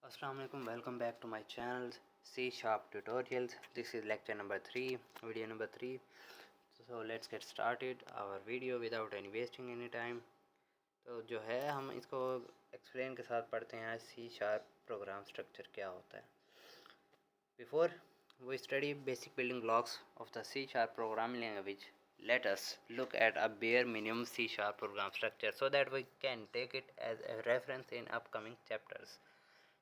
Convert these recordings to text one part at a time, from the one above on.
Assalamu alaikum, welcome back to my channel C Sharp Tutorials. This is lecture number 3, video number 3. So let's get started our video without any wasting any time. तो जो है हम इसको explain के साथ पढ़ते हैं C Sharp programme structure क्या होता है. Before we study basic building blocks of the C Sharp programming language, let us look at a bare minimum C Sharp program structure so that we can take it as a reference in upcoming chapters.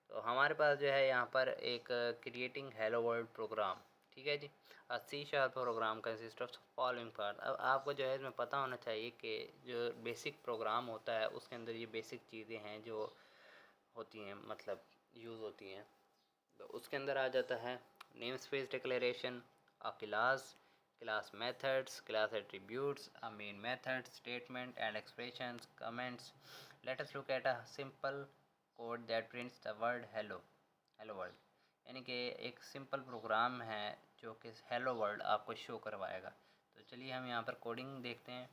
तो हमारे पास जो है यहाँ पर एक creating hello world program, ठीक है जी. C sharp program consist of following part. अब आपको जो है इसमें पता होना चाहिए कि जो बेसिक प्रोग्राम होता है उसके अंदर ये बेसिक चीज़ें हैं जो होती हैं, मतलब यूज़ होती हैं. तो उसके अंदर आ जाता है name space declaration, a class methods, class attributes, a main method, statement and expressions, comments. Late us look at a simple code that prints the word hello world. यानी कि एक सिंपल प्रोग्राम है जो कि हेलो वर्ल्ड आपको show करवाएगा. तो चलिए हम यहाँ पर कोडिंग देखते हैं.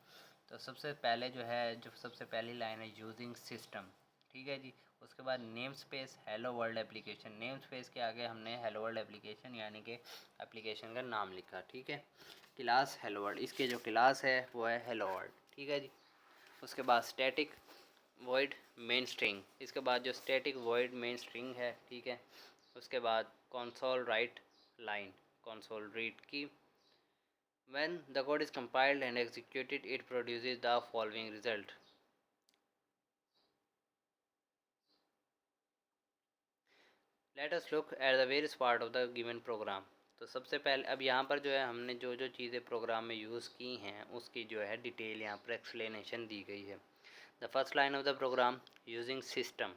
तो सबसे पहले जो है, जो सबसे पहली लाइन है यूजिंग सिस्टम, ठीक है जी. उसके बाद name space hello world application. Name space के आगे हमने हेलो वर्ल्ड एप्लीकेशन यानी कि एप्लीकेशन का नाम लिखा, ठीक है. क्लास हेलो वर्ल्ड, इसके जो क्लास है वो है हेलो वर्ल्ड, ठीक है जी. उसके बाद स्टैटिक वॉइड मेन स्ट्रिंग, इसके बाद जो स्टैटिक वॉइड मेन स्ट्रिंग है, ठीक है. उसके बाद console write line, console read की. When the code is compiled and executed it produces the following result. Let us look at the various part of the given program. तो सबसे पहले अब यहाँ पर जो है हमने जो जो चीज़ें प्रोग्राम में यूज़ की हैं उसकी जो है डिटेल यहाँ पर एक्सप्लेनेशन दी गई है. The first line of the program using system.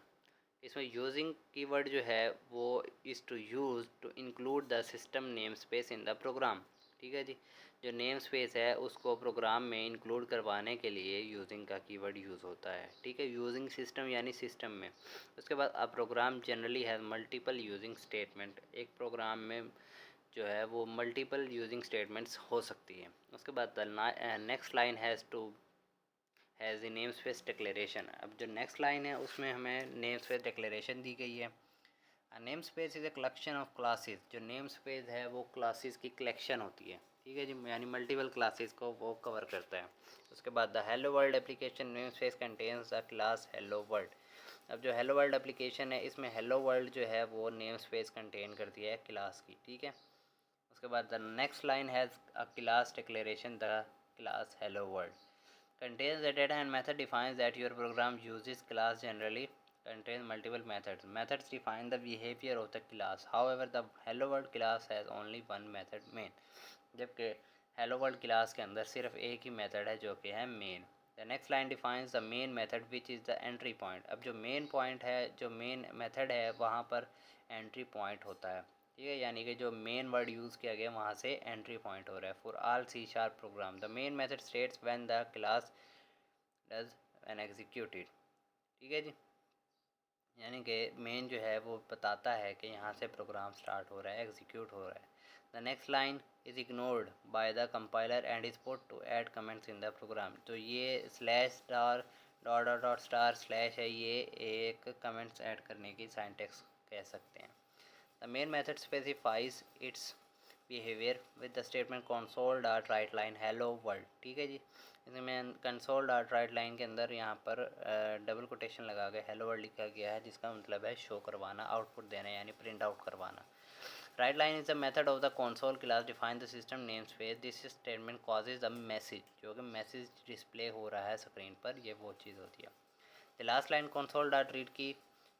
इसमें यूजिंग कीवर्ड जो है वो is to use to include the system namespace in the program, ठीक है जी. जो नेम स्पेस है उसको प्रोग्राम में इंक्लूड करवाने के लिए यूजिंग का कीवर्ड यूज़ होता है, ठीक है. यूजिंग सिस्टम यानी सिस्टम में. उसके बाद a program generally has multiple using statement. एक प्रोग्राम में जो है वो मल्टीपल यूजिंग स्टेटमेंट्स हो सकती है. उसके बाद the next line has a name space declaration. अब जो नेक्स्ट लाइन है उसमें हमें नेम स्पेस डिक्लेरेशन दी गई है. Name space is a collection of classes. जो नेम स्पेस है वो क्लासेस की कलेक्शन होती है, ठीक है जी, यानी मल्टीपल क्लासेस को वो कवर करता है. उसके बाद the hello world application name space contains the class hello world. अब जो हेलो वर्ल्ड एप्लीकेशन है इसमें हेलो वर्ल्ड जो है वो नेम स्पेस कंटेन करती है क्लास की, ठीक है. उसके बाद the next line has a class declaration the class hello world. Contains the data and method defines that your program uses class generally contains multiple methods. Methods define the behavior of the class. However, the hello world class has only one method main. जबकि hello world class के अंदर सिर्फ एक ही method है जो कि है main. The next line defines the main method which is the entry point. अब जो main point है, जो main method है वहाँ पर entry point होता है, ठीक है. यानी कि जो मेन वर्ड यूज़ किया गया वहाँ से एंट्री पॉइंट हो रहा है. For all C sharp program the main method states when the class does an executed, ठीक है जी. यानी कि मेन जो है वो बताता है कि यहाँ से प्रोग्राम स्टार्ट हो रहा है, एग्जीक्यूट हो रहा है. The next line is ignored by the compiler and is put to add comments in the program. तो ये slash star dot dot dot star slash है, ये एक कमेंट्स ऐड करने की सिंटैक्स कह सकते हैं. The main method specifies its behavior with the statement console dot write line hello world, ठीक है जी. इसमें console dot write line के अंदर यहाँ पर डबल कोटेशन लगा के hello world लिखा गया है जिसका मतलब है शो करवाना, आउटपुट देना यानी प्रिंट आउट करवाना. Write line is the method of the console class define the system namespace. This statement causes a message, जो कि मैसेज डिस्प्ले हो रहा है स्क्रीन पर, ये वो चीज़ होती है. The last line console dot read की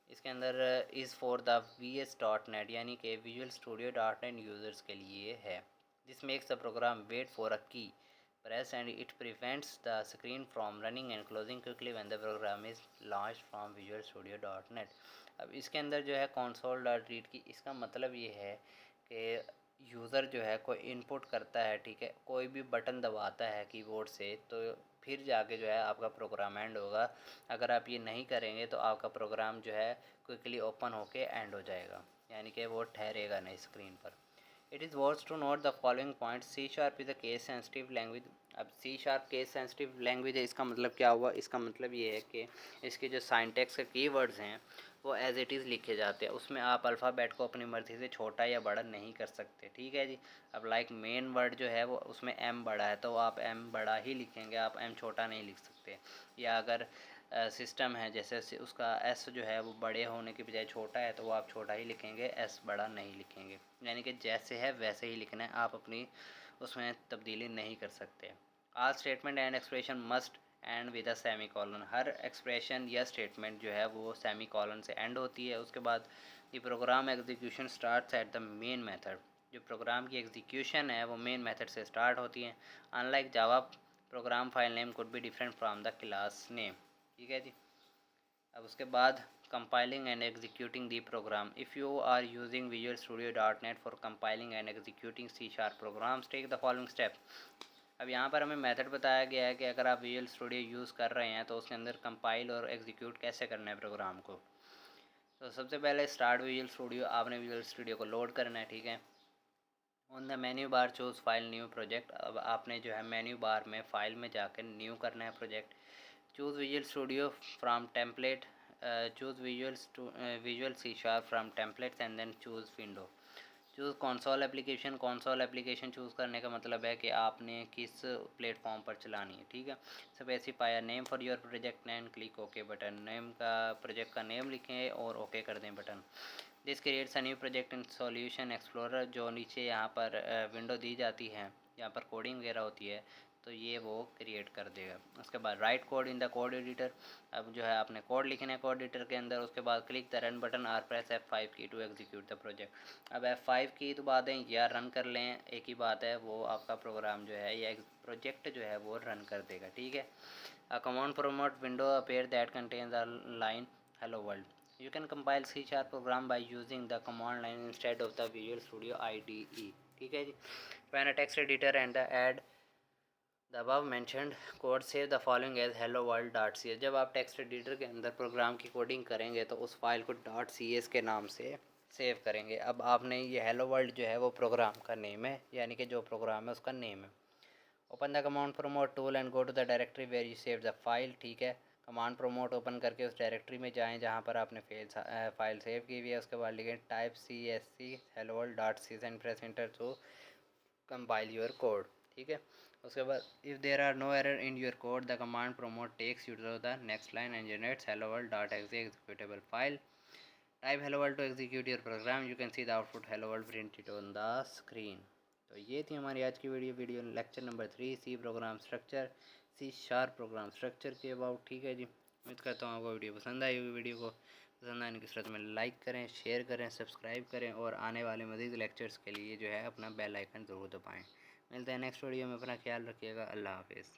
इसके अंदर इज़ फॉर द VS.NET यानी कि विजुअल स्टूडियो .NET यूज़र्स के लिए है. This makes the program wait for a key press and it prevents the screen from running and closing quickly when the program is launched from Visual Studio .NET. अब इसके अंदर जो है console dot read की, इसका मतलब ये है कि यूज़र जो है कोई इनपुट करता है, ठीक है, कोई भी बटन दबाता है कीबोर्ड से तो फिर जाके जो है आपका प्रोग्राम एंड होगा. अगर आप ये नहीं करेंगे तो आपका प्रोग्राम जो है क्विकली ओपन होके एंड हो जाएगा, यानी कि वो ठहरेगा नहीं स्क्रीन पर. It is worth to note the following point. C sharp is a case sensitive language. अब C sharp case sensitive language है, इसका मतलब क्या हुआ? इसका मतलब ये है कि इसके जो साइंटेक्स के कीवर्ड्स हैं वो एज़ इट इज़ लिखे जाते हैं। उसमें आप अल्फ़ाबेट को अपनी मर्ज़ी से छोटा या बड़ा नहीं कर सकते, ठीक है जी। अब लाइक मेन वर्ड जो है वो उसमें एम बड़ा है तो आप एम बड़ा ही लिखेंगे, आप एम छोटा नहीं लिख सकते। या अगर सिस्टम है जैसे उसका एस जो है वो बड़े होने की बजाय छोटा है तो वो आप छोटा ही लिखेंगे, एस बड़ा नहीं लिखेंगे। यानी कि जैसे है वैसे ही लिखना है, आप अपनी उसमें तब्दीली नहीं कर सकते। All statement and expression must and with a semi colon. Her expression या स्टेटमेंट जो है वो सेमी कॉलन से एंड होती है। उसके बाद the program execution starts at the main method. जो प्रोग्राम की एग्जीक्यूशन है वो मेन मेथड से स्टार्ट होती है। Unlike Java program file name could be different from the class name, ठीक है जी। अब उसके बाद compiling and executing the program. If you are using Visual Studio .NET for compiling and executing C# programs, take the following step. अब यहाँ पर हमें method बताया गया है कि अगर आप विजुअल स्टूडियो यूज़ कर रहे हैं तो उसके अंदर कंपाइल और एग्जीक्यूट कैसे करना है प्रोग्राम को। तो सबसे पहले स्टार्ट विजुअल स्टूडियो, आपने विजुअल स्टूडियो को लोड करना है, ठीक है। On the menu bar choose file new project. अब आपने जो है मेन्यू बार में फ़ाइल में जाकर न्यू करना है project. Choose visual studio from template, choose visual C# from templates and then choose window. Choose console application. Console application choose करने का मतलब है कि आपने किस प्लेटफॉर्म पर चलानी है, ठीक है। Specify a name for your project and click okay button. Name का प्रोजेक्ट का नेम लिखें और ओके कर दें button. This creates a new project in solution explorer. जो नीचे यहाँ पर विंडो दी जाती है, यहाँ पर कोडिंग वगैरह होती है, तो ये वो क्रिएट कर देगा। उसके बाद right code in the code editor. अब जो है आपने कोड लिखना है कोड एडिटर के अंदर। उसके बाद क्लिक द रन बटन और प्रेस F5 की टू एग्जीक्यूट द प्रोजेक्ट। अब F5 की तो बात है या रन कर लें, एक ही बात है, वो आपका प्रोग्राम जो है या प्रोजेक्ट जो है वो रन कर देगा, ठीक है। A command promote window appear that contains the line hello world. You can compile C# program by using the command line instead of the Visual Studio IDE, ठीक है जी। When a text editor and the add the above mentioned code save the following as hello world.cs। जब आप text editor के अंदर programme की coding करेंगे तो उस फाइल को .cs के नाम से सेव करेंगे। अब आपने ये हेलो वर्ल्ड जो है वो प्रोग्राम का नेम है, यानी कि जो प्रोग्राम है उसका नेम है। Open the command prompt tool and go to the directory where you save the file, ठीक है। कमांड प्रोमोट ओपन करके उस डायरेक्टरी में जाएं जहां पर आपने फाइल सेव की हुई है। उसके बाद लिखें type CSC hello world.cs and press enter to compile your code, ठीक है। उसके बाद if there are no error in your code the command prompt takes you to the next line and generates hello world.exe executable file. Type hello world to execute your program, you can see the output hello world printed on the screen। तो ये थी हमारी आज की video lecture number 3 C program structure, C# program structure के about, ठीक है जी। उम्मीद करता हूँ आपको वीडियो पसंद आई होगी। वीडियो को पसंद आने की सूरत में लाइक करें, शेयर करें, सब्सक्राइब करें और आने वाले मज़ीद लेक्चर्स के लिए जो है अपना बेल आइकन ज़रूर दबाएँ। मिलते हैं नेक्स्ट वीडियो में, अपना ख्याल रखिएगा। अल्लाह हाफिज़।